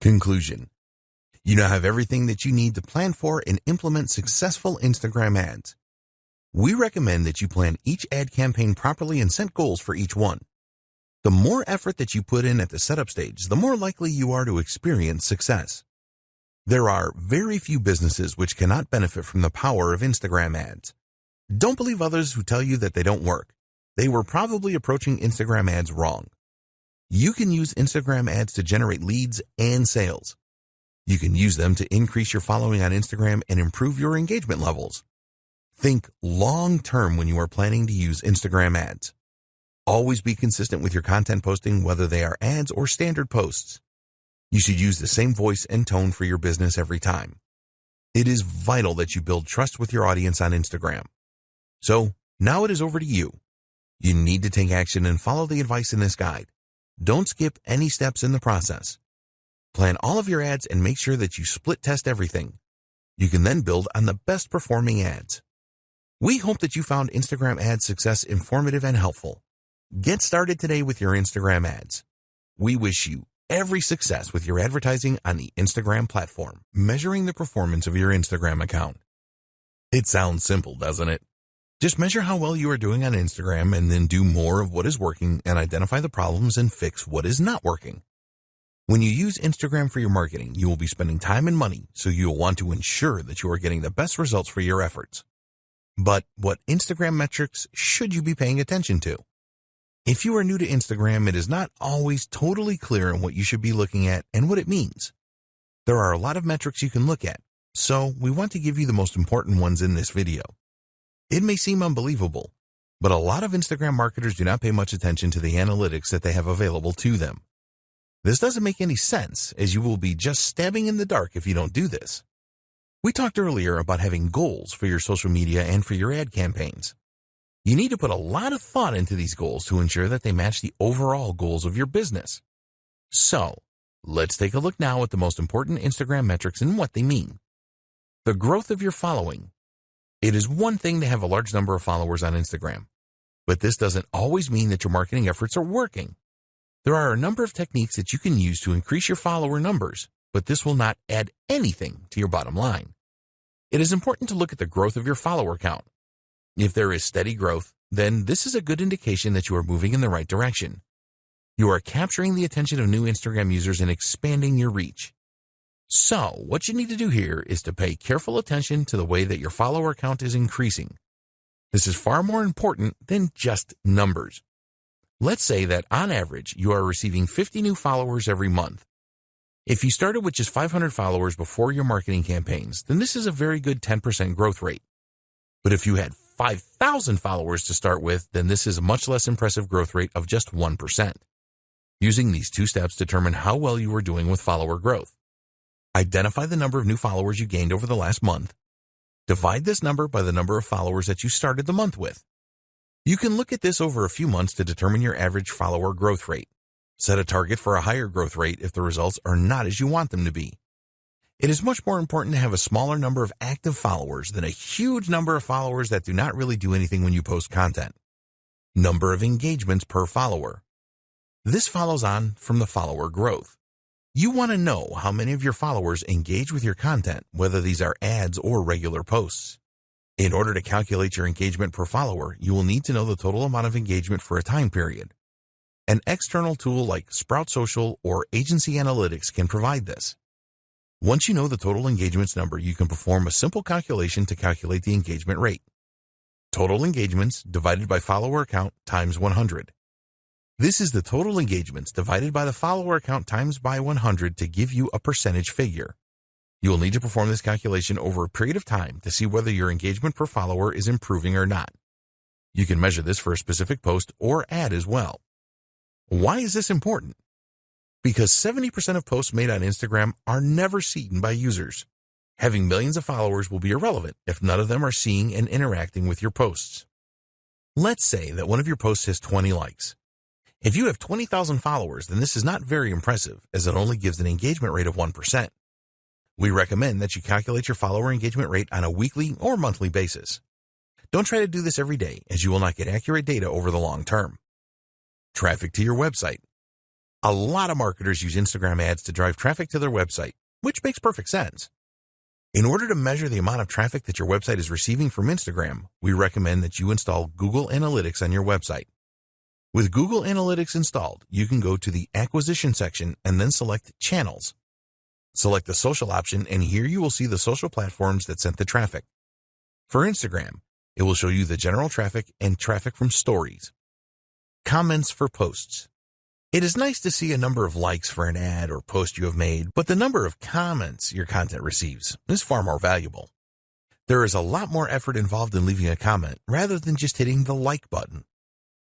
Conclusion. You now have everything that you need to plan for and implement successful Instagram ads. We recommend that you plan each ad campaign properly and set goals for each one. The more effort that you put in at the setup stage, the more likely you are to experience success. There are very few businesses which cannot benefit from the power of Instagram ads. Don't believe others who tell you that they don't work. They were probably approaching Instagram ads wrong. You can use Instagram ads to generate leads and sales. You can use them to increase your following on Instagram and improve your engagement levels. Think long-term when you are planning to use Instagram ads. Always be consistent with your content posting, whether they are ads or standard posts. You should use the same voice and tone for your business every time. It is vital that you build trust with your audience on Instagram. So, now it is over to you. You need to take action and follow the advice in this guide. Don't skip any steps in the process. Plan all of your ads and make sure that you split test everything. You can then build on the best performing ads. We hope that you found Instagram ad success informative and helpful. Get started today with your Instagram ads. We wish you every success with your advertising on the Instagram platform. Measuring the performance of your Instagram account. It sounds simple, doesn't it? Just measure how well you are doing on Instagram and then do more of what is working and identify the problems and fix what is not working. When you use Instagram for your marketing, you will be spending time and money, so you will want to ensure that you are getting the best results for your efforts. But what Instagram metrics should you be paying attention to? If you are new to Instagram, it is not always totally clear on what you should be looking at and what it means. There are a lot of metrics you can look at, so we want to give you the most important ones in this video. It may seem unbelievable, but a lot of Instagram marketers do not pay much attention to the analytics that they have available to them. This doesn't make any sense, as you will be just stabbing in the dark if you don't do this. We talked earlier about having goals for your social media and for your ad campaigns. You need to put a lot of thought into these goals to ensure that they match the overall goals of your business. So, let's take a look now at the most important Instagram metrics and what they mean. The growth of your following. It is one thing to have a large number of followers on Instagram, but this doesn't always mean that your marketing efforts are working. There are a number of techniques that you can use to increase your follower numbers, but this will not add anything to your bottom line. It is important to look at the growth of your follower count. If there is steady growth, then this is a good indication that you are moving in the right direction. You are capturing the attention of new Instagram users and expanding your reach. So, what you need to do here is to pay careful attention to the way that your follower count is increasing. This is far more important than just numbers. Let's say that on average, you are receiving 50 new followers every month. If you started with just 500 followers before your marketing campaigns, then this is a very good 10% growth rate. But if you had 5,000 followers to start with, then this is a much less impressive growth rate of just 1%. Using these two steps determine how well you are doing with follower growth. Identify the number of new followers you gained over the last month. Divide this number by the number of followers that you started the month with. You can look at this over a few months to determine your average follower growth rate. Set a target for a higher growth rate if the results are not as you want them to be. It is much more important to have a smaller number of active followers than a huge number of followers that do not really do anything when you post content. Number of engagements per follower. This follows on from the follower growth. You want to know how many of your followers engage with your content, whether these are ads or regular posts. In order to calculate your engagement per follower, you will need to know the total amount of engagement for a time period. An external tool like Sprout Social or Agency Analytics can provide this. Once you know the total engagements number, you can perform a simple calculation to calculate the engagement rate. Total engagements divided by follower count times 100. This is the total engagements divided by the follower count times by 100 to give you a percentage figure. You will need to perform this calculation over a period of time to see whether your engagement per follower is improving or not. You can measure this for a specific post or ad as well. Why is this important? Because 70% of posts made on Instagram are never seen by users. Having millions of followers will be irrelevant if none of them are seeing and interacting with your posts. Let's say that one of your posts has 20 likes. If you have 20,000 followers, then this is not very impressive, as it only gives an engagement rate of 1%. We recommend that you calculate your follower engagement rate on a weekly or monthly basis. Don't try to do this every day, as you will not get accurate data over the long term. Traffic to your website. A lot of marketers use Instagram ads to drive traffic to their website, which makes perfect sense. In order to measure the amount of traffic that your website is receiving from Instagram, we recommend that you install Google Analytics on your website. With Google Analytics installed, you can go to the Acquisition section and then select Channels. Select the Social option, and here you will see the social platforms that sent the traffic. For Instagram, it will show you the general traffic and traffic from stories. Comments for posts. It is nice to see a number of likes for an ad or post you have made, but the number of comments your content receives is far more valuable. There is a lot more effort involved in leaving a comment rather than just hitting the like button.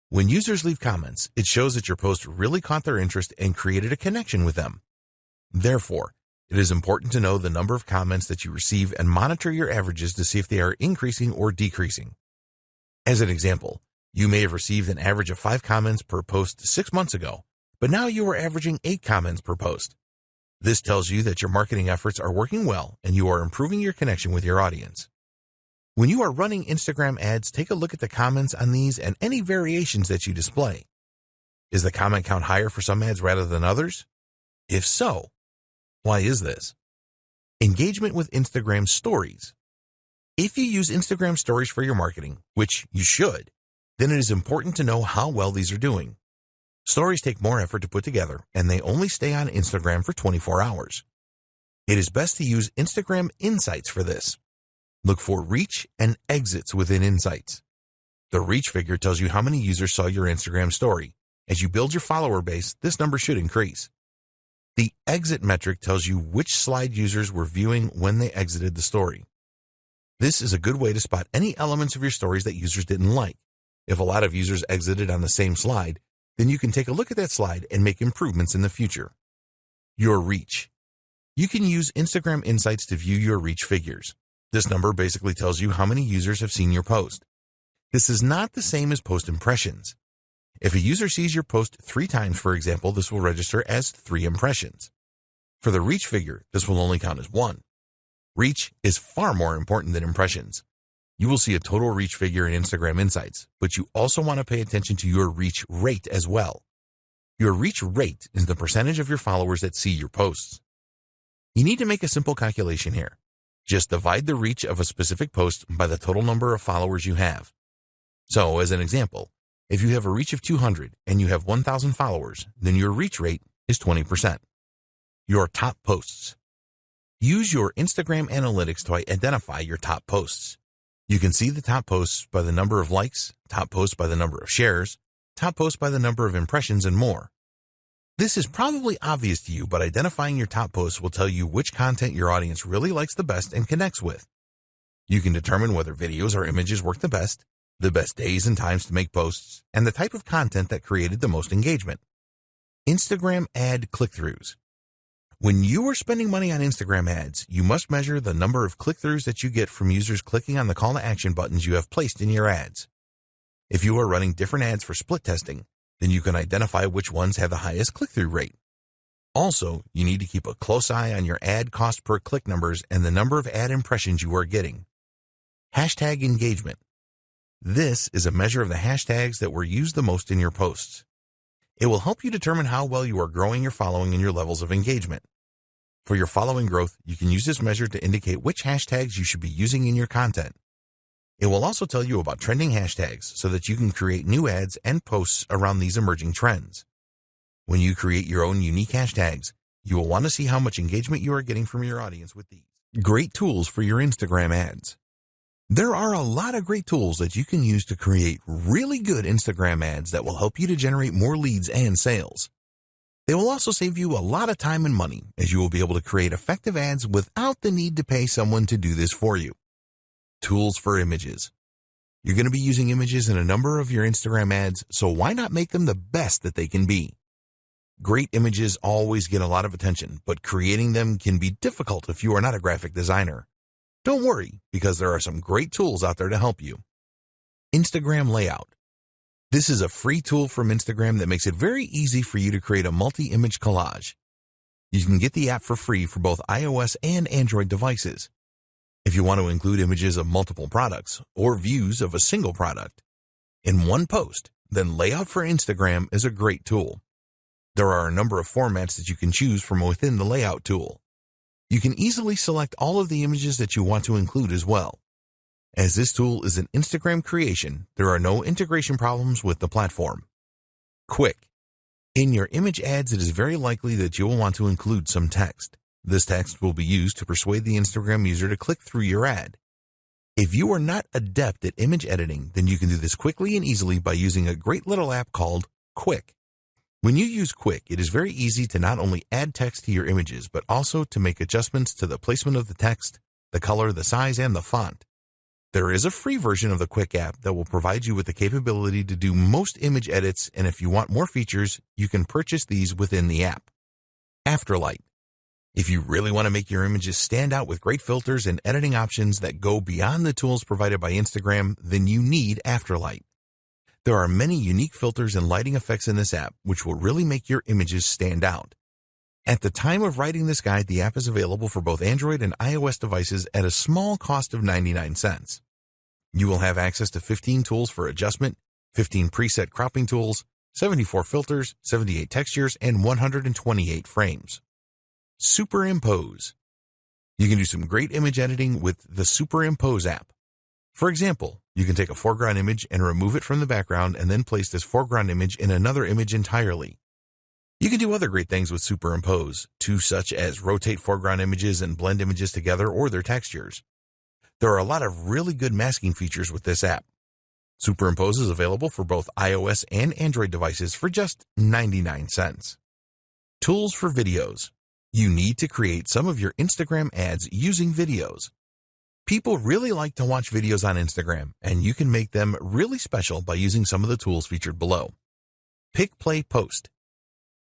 When users leave comments, it shows that your post really caught their interest and created a connection with them. Therefore, it is important to know the number of comments that you receive and monitor your averages to see if they are increasing or decreasing. As an example, you may have received an average of 5 comments per post 6 months ago, but now you are averaging 8 comments per post. This tells you that your marketing efforts are working well and you are improving your connection with your audience. When you are running Instagram ads, take a look at the comments on these and any variations that you display. Is the comment count higher for some ads rather than others? If so, why is this? Engagement with Instagram Stories. If you use Instagram Stories for your marketing, which you should, then it is important to know how well these are doing. Stories take more effort to put together, and they only stay on Instagram for 24 hours. It is best to use Instagram Insights for this. Look for reach and exits within Insights. The reach figure tells you how many users saw your Instagram story. As you build your follower base, this number should increase. The exit metric tells you which slide users were viewing when they exited the story. This is a good way to spot any elements of your stories that users didn't like. If a lot of users exited on the same slide, then you can take a look at that slide and make improvements in the future. Your reach. You can use Instagram Insights to view your reach figures. This number basically tells you how many users have seen your post. This is not the same as post impressions. If a user sees your post 3 times, for example, this will register as 3 impressions. For the reach figure, this will only count as 1. Reach is far more important than impressions. You will see a total reach figure in Instagram Insights, but you also want to pay attention to your reach rate as well. Your reach rate is the percentage of your followers that see your posts. You need to make a simple calculation here. Just divide the reach of a specific post by the total number of followers you have. So, as an example, if you have a reach of 200 and you have 1,000 followers, then your reach rate is 20%. Your top posts. Use your Instagram Analytics to identify your top posts. You can see the top posts by the number of likes, top posts by the number of shares, top posts by the number of impressions, and more. This is probably obvious to you, but identifying your top posts will tell you which content your audience really likes the best and connects with. You can determine whether videos or images work the best days and times to make posts, and the type of content that created the most engagement. Instagram ad click-throughs. When you are spending money on Instagram ads, you must measure the number of click-throughs that you get from users clicking on the call to action buttons you have placed in your ads. If you are running different ads for split testing, then you can identify which ones have the highest click-through rate. Also, you need to keep a close eye on your ad cost per click numbers and the number of ad impressions you are getting. Hashtag engagement. This is a measure of the hashtags that were used the most in your posts. It will help you determine how well you are growing your following and your levels of engagement. For your following growth, you can use this measure to indicate which hashtags you should be using in your content. It will also tell you about trending hashtags so that you can create new ads and posts around these emerging trends. When you create your own unique hashtags, you will want to see how much engagement you are getting from your audience with these. Great tools for your Instagram ads. There are a lot of great tools that you can use to create really good Instagram ads that will help you to generate more leads and sales. They will also save you a lot of time and money, as you will be able to create effective ads without the need to pay someone to do this for you. Tools for images. You're going to be using images in a number of your Instagram ads, so why not make them the best that they can be? Great images always get a lot of attention, but creating them can be difficult if you are not a graphic designer. Don't worry, because there are some great tools out there to help you. Instagram Layout. This is a free tool from Instagram that makes it very easy for you to create a multi-image collage. You can get the app for free for both iOS and Android devices. If you want to include images of multiple products or views of a single product in one post, then Layout for Instagram is a great tool. There are a number of formats that you can choose from within the Layout tool. You can easily select all of the images that you want to include as well. As this tool is an Instagram creation, there are no integration problems with the platform. Quick. In your image ads, it is very likely that you will want to include some text. This text will be used to persuade the Instagram user to click through your ad. If you are not adept at image editing, then you can do this quickly and easily by using a great little app called Quik. When you use Quik, it is very easy to not only add text to your images, but also to make adjustments to the placement of the text, the color, the size, and the font. There is a free version of the Quik app that will provide you with the capability to do most image edits, and if you want more features, you can purchase these within the app. Afterlight. If you really want to make your images stand out with great filters and editing options that go beyond the tools provided by Instagram, then you need Afterlight. There are many unique filters and lighting effects in this app which will really make your images stand out. At the time of writing this guide, the app is available for both Android and iOS devices at a small cost of 99 cents. You will have access to 15 tools for adjustment, 15 preset cropping tools, 74 filters, 78 textures, and 128 frames. Superimpose. You can do some great image editing with the Superimpose app. For example, you can take a foreground image and remove it from the background and then place this foreground image in another image entirely. You can do other great things with Superimpose, too, such as rotate foreground images and blend images together or their textures. There are a lot of really good masking features with this app. Superimpose is available for both iOS and Android devices for just 99 cents. Tools for videos. You need to create some of your Instagram ads using videos. People really like to watch videos on Instagram, and you can make them really special by using some of the tools featured below. Pick, Play, Post.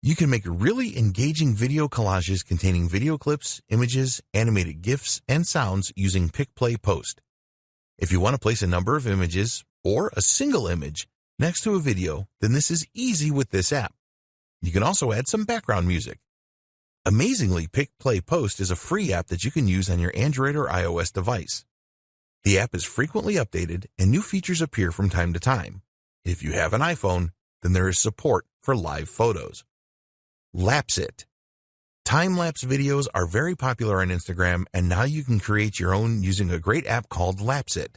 You can make really engaging video collages containing video clips, images, animated GIFs, and sounds using Pick, Play, Post. If you want to place a number of images, or a single image, next to a video, then this is easy with this app. You can also add some background music. Amazingly, Pick, Play, Post is a free app that you can use on your Android or iOS device. The app is frequently updated and new features appear from time to time. If you have an iPhone, then there is support for live photos. Lapsit. Time-lapse videos are very popular on Instagram, and now you can create your own using a great app called Lapsit.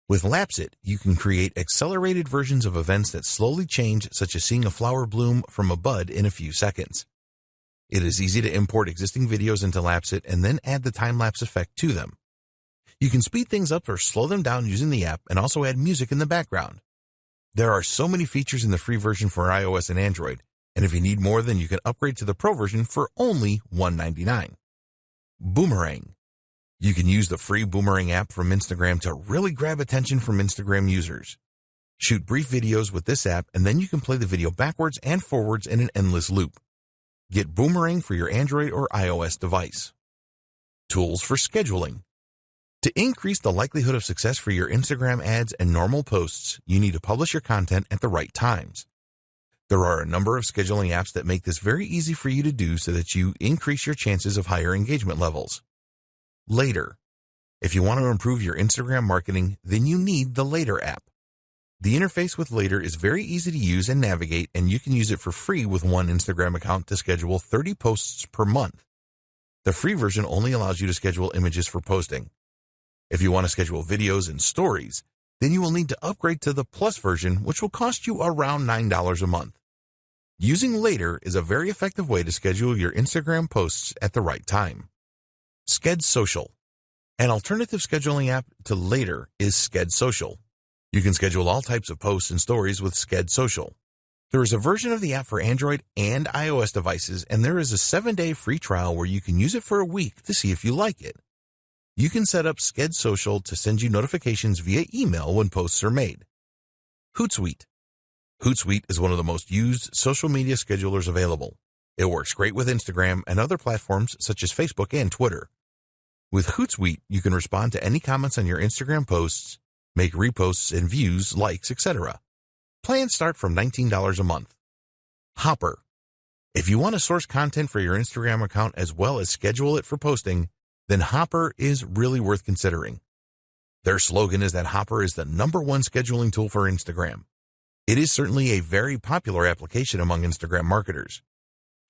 With Lapsit, you can create accelerated versions of events that slowly change, such as seeing a flower bloom from a bud in a few seconds. It is easy to import existing videos into Lapsit and then add the time-lapse effect to them. You can speed things up or slow them down using the app and also add music in the background. There are so many features in the free version for iOS and Android, and if you need more, then you can upgrade to the Pro version for only $1.99. Boomerang. You can use the free Boomerang app from Instagram to really grab attention from Instagram users. Shoot brief videos with this app, and then you can play the video backwards and forwards in an endless loop. Get Boomerang for your Android or iOS device. Tools for scheduling. To increase the likelihood of success for your Instagram ads and normal posts, you need to publish your content at the right times. There are a number of scheduling apps that make this very easy for you to do so that you increase your chances of higher engagement levels. Later. If you want to improve your Instagram marketing, then you need the Later app. The interface with Later is very easy to use and navigate, and you can use it for free with one Instagram account to schedule 30 posts per month. The free version only allows you to schedule images for posting. If you want to schedule videos and stories, then you will need to upgrade to the Plus version, which will cost you around $9 a month. Using Later is a very effective way to schedule your Instagram posts at the right time. Sked Social. An alternative scheduling app to Later is Sked Social. You can schedule all types of posts and stories with Sked Social. There is a version of the app for Android and iOS devices, and there is a 7-day free trial where you can use it for a week to see if you like it. You can set up Sked Social to send you notifications via email when posts are made. Hootsuite. Hootsuite is one of the most used social media schedulers available. It works great with Instagram and other platforms such as Facebook and Twitter. With Hootsuite, you can respond to any comments on your Instagram posts, make reposts and views, likes, etc. Plans start from $19 a month. Hopper. If you want to source content for your Instagram account as well as schedule it for posting, then Hopper is really worth considering. Their slogan is that Hopper is the #1 scheduling tool for Instagram. It is certainly a very popular application among Instagram marketers.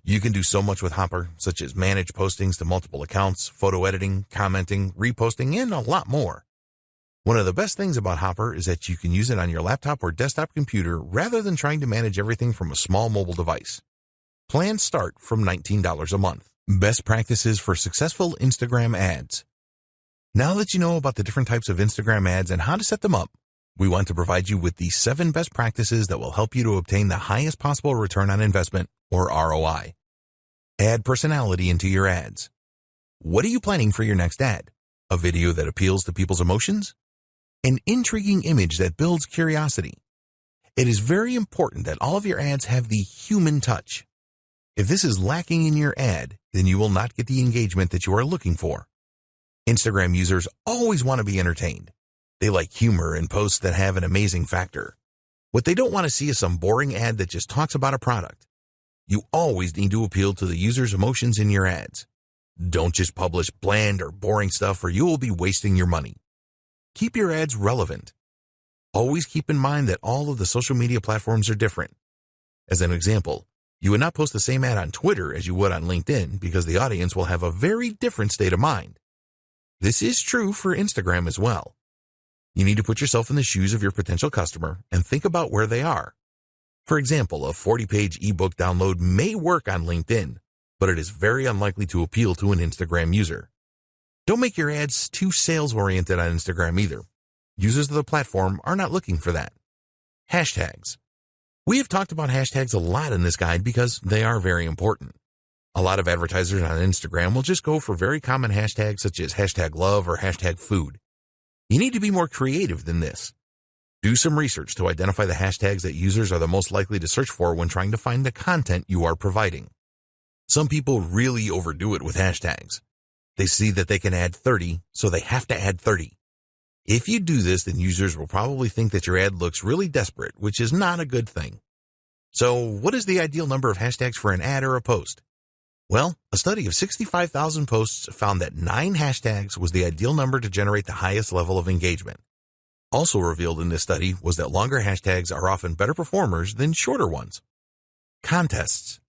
You can do so much with Hopper, such as manage postings to multiple accounts, photo editing, commenting, reposting, and a lot more. One of the best things about Hopper is that you can use it on your laptop or desktop computer rather than trying to manage everything from a small mobile device. Plans start from $19 a month. Best practices for successful Instagram ads. Now that you know about the different types of Instagram ads and how to set them up, we want to provide you with the 7 best practices that will help you to obtain the highest possible return on investment, or ROI. Add personality into your ads. What are you planning for your next ad? A video that appeals to people's emotions? An intriguing image that builds curiosity? It is very important that all of your ads have the human touch. If this is lacking in your ad, then you will not get the engagement that you are looking for. Instagram users always want to be entertained. They like humor and posts that have an amazing factor. What they don't want to see is some boring ad that just talks about a product. You always need to appeal to the user's emotions in your ads. Don't just publish bland or boring stuff or you will be wasting your money. Keep your ads relevant. Always keep in mind that all of the social media platforms are different. As an example, you would not post the same ad on Twitter as you would on LinkedIn because the audience will have a very different state of mind. This is true for Instagram as well. You need to put yourself in the shoes of your potential customer and think about where they are. For example, a 40-page ebook download may work on LinkedIn, but it is very unlikely to appeal to an Instagram user. Don't make your ads too sales-oriented on Instagram either. Users of the platform are not looking for that. Hashtags. We have talked about hashtags a lot in this guide because they are very important. A lot of advertisers on Instagram will just go for very common hashtags such as hashtag love or hashtag food. You need to be more creative than this. Do some research to identify the hashtags that users are the most likely to search for when trying to find the content you are providing. Some people really overdo it with hashtags. They see that they can add 30, so they have to add 30. If you do this, then users will probably think that your ad looks really desperate, which is not a good thing. So, what is the ideal number of hashtags for an ad or a post? Well, a study of 65,000 posts found that 9 hashtags was the ideal number to generate the highest level of engagement. Also revealed in this study was that longer hashtags are often better performers than shorter ones. Contests.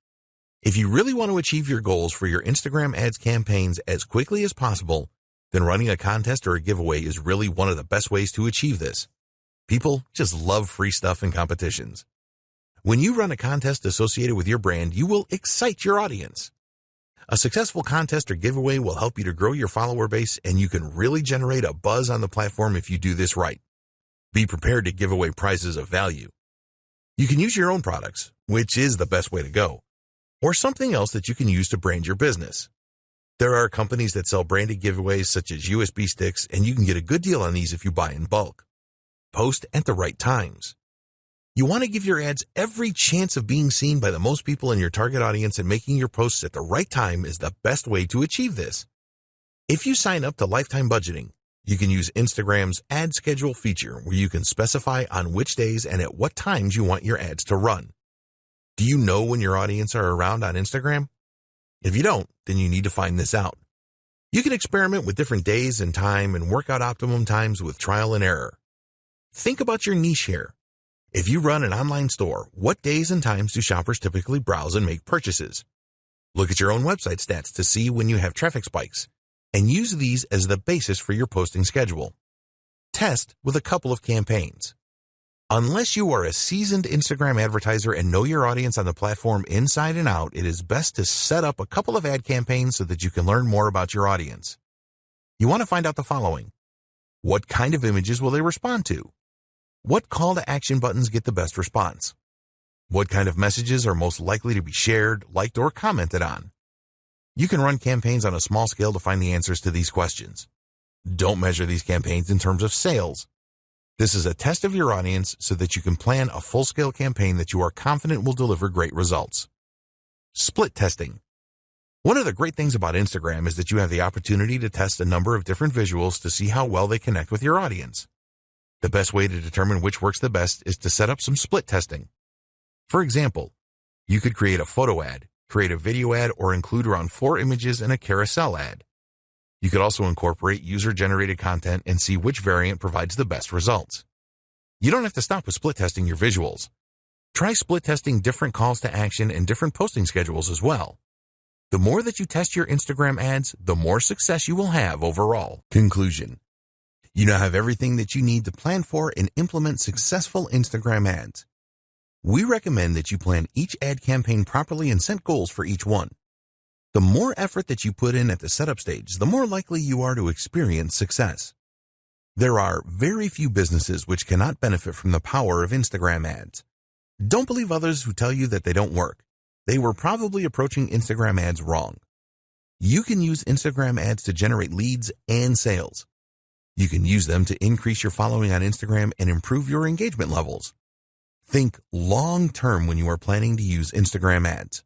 If you really want to achieve your goals for your Instagram ads campaigns as quickly as possible, then running a contest or a giveaway is really one of the best ways to achieve this. People just love free stuff and competitions. When you run a contest associated with your brand, you will excite your audience. A successful contest or giveaway will help you to grow your follower base, and you can really generate a buzz on the platform if you do this right. Be prepared to give away prizes of value. You can use your own products, which is the best way to go, or something else that you can use to brand your business. There are companies that sell branded giveaways such as USB sticks, and you can get a good deal on these if you buy in bulk. Post at the right times. You want to give your ads every chance of being seen by the most people in your target audience, and making your posts at the right time is the best way to achieve this. If you sign up to lifetime budgeting, you can use Instagram's ad schedule feature where you can specify on which days and at what times you want your ads to run. Do you know when your audience are around on Instagram? If you don't, then you need to find this out. You can experiment with different days and time and work out optimum times with trial and error. Think about your niche here. If you run an online store, what days and times do shoppers typically browse and make purchases? Look at your own website stats to see when you have traffic spikes, and use these as the basis for your posting schedule. Test with a couple of campaigns. Unless you are a seasoned Instagram advertiser and know your audience on the platform inside and out, it is best to set up a couple of ad campaigns so that you can learn more about your audience. You want to find out the following. What kind of images will they respond to? What call to action buttons get the best response? What kind of messages are most likely to be shared, liked, or commented on? You can run campaigns on a small scale to find the answers to these questions. Don't measure these campaigns in terms of sales. This is a test of your audience so that you can plan a full-scale campaign that you are confident will deliver great results. Split testing. One of the great things about Instagram is that you have the opportunity to test a number of different visuals to see how well they connect with your audience. The best way to determine which works the best is to set up some split testing. For example, you could create a photo ad, create a video ad, or include around 4 images in a carousel ad. You could also incorporate user-generated content and see which variant provides the best results. You don't have to stop with split testing your visuals. Try split testing different calls to action and different posting schedules as well. The more that you test your Instagram ads, the more success you will have overall. Conclusion. You now have everything that you need to plan for and implement successful Instagram ads. We recommend that you plan each ad campaign properly and set goals for each one. The more effort that you put in at the setup stage, the more likely you are to experience success. There are very few businesses which cannot benefit from the power of Instagram ads. Don't believe others who tell you that they don't work. They were probably approaching Instagram ads wrong. You can use Instagram ads to generate leads and sales. You can use them to increase your following on Instagram and improve your engagement levels. Think long-term when you are planning to use Instagram ads.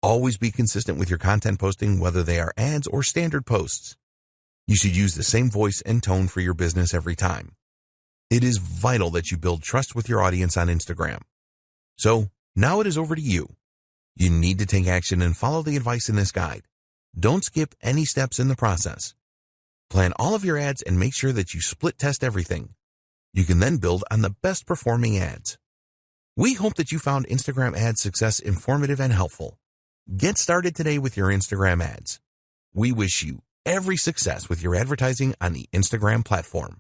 Always be consistent with your content posting, whether they are ads or standard posts. You should use the same voice and tone for your business every time. It is vital that you build trust with your audience on Instagram. So, now it is over to you. You need to take action and follow the advice in this guide. Don't skip any steps in the process. Plan all of your ads and make sure that you split test everything. You can then build on the best performing ads. We hope that you found Instagram ad success informative and helpful. Get started today with your Instagram ads. We wish you every success with your advertising on the Instagram platform.